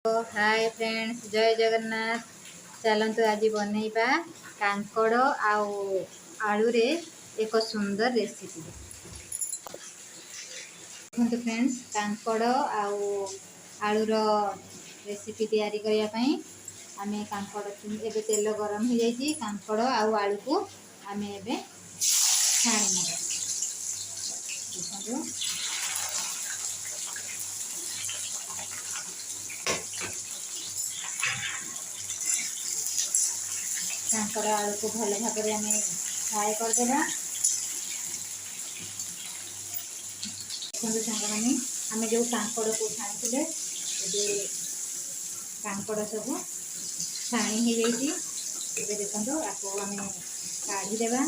Hi friends, जय जगन्नाथ। चलतु आज बनैबा कांकड़ आलू रे एक सुंदर रेसिपी। देखो फ्रेंड्स, कांकड़ आलूर रेसिपी तैयारी करने पई आमे कांकड़ एबे तेल गरम हो जाइए। कांकड़ आलू को आमे एबे छाणी नबा। देखो कांकड़ आलू को भल भाव में फ्राए करदेबा। देखो सांग मैंने आम जो कांकड़ को छाणी कांकड़ सब छाणी हो जाइए। देखो आपको आम काढ़ीदेवा।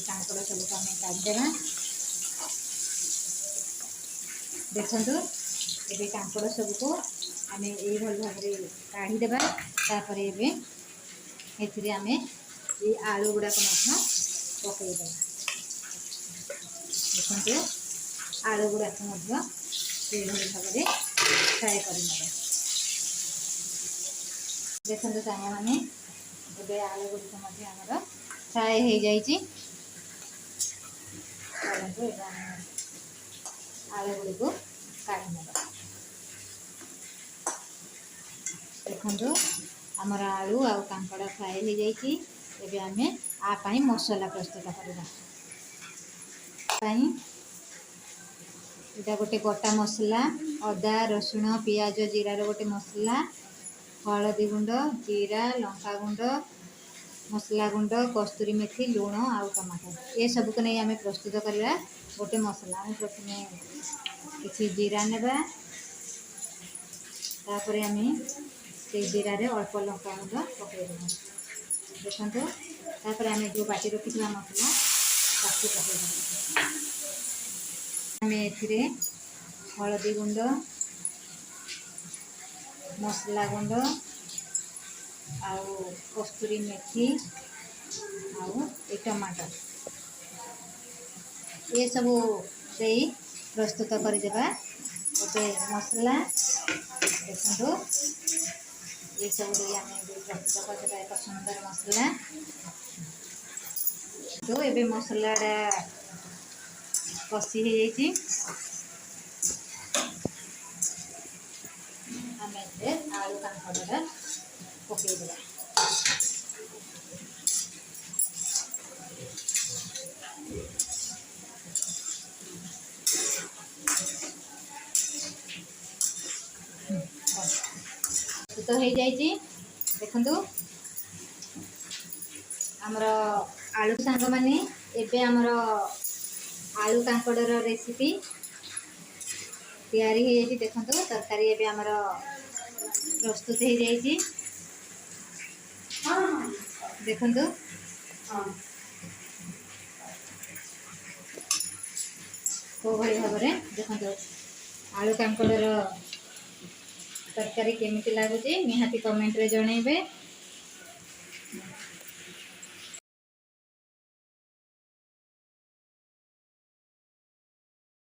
कांकड़ सब को आम काढ़ीदेवा। देखो ये कांकड़ सब को आम ये भाव में काढ़ीदेवा। तापर एथिरे आम ये आलू गुड़ाक पकईदेवा। देखो आलू गुड़ाक भाव में फ्राए कर। देखो सांग मैंने ये आलू गुड़िक आमर फ्राए हो जाइए। आलू गुड़ी को काढ़ी नवा। देखो आमर आलू आ कांकड़ फ्राए हो जाइए। एबे आमे आपाई मसला प्रस्तुत करवा। इटा गोटे गोटा मसला अदा रसुण पियाज जीरार गोटे मसला, हलदी गुंड, जीरा लंका गुंड, मसला गुंड, कस्तूरी मेथी, लुण आउ टमाटर ये सब को नहीं आम प्रस्तुत करवा गोटे मसला। आम प्रथम किसी जीरा नेबा। तापर आम से जीरा रे अल्प लंका गुंड पकईदेवा। देखो तापर आम जो बाटी रखी मसला ताकू पकईदेवा। आम ए हलदी गुंड, मसला गुंड आउ कस्तूरी मेथी आउ टमाटर ये सब से प्रस्तुत करदेवा गोटे मसला। देखो ये सब आम प्रस्तुत करदेवा एक सुंदर मसला। तो ये मसला कषि हो जाइए। आम आलू कांकड़ पकईदेवा। तो हो जाइए। देखो आमर आलू सांग माने एबे आमर आलू कांकड़ रेसिपी तैयारी हो जाइए। देखो तरकारी एबे आमर प्रस्तुत हो जाइए। देखो को भाई भाव में देखो आलू कांकड़ तरकारी केमिति लागुची निहाती कमेंट रे जणेबे।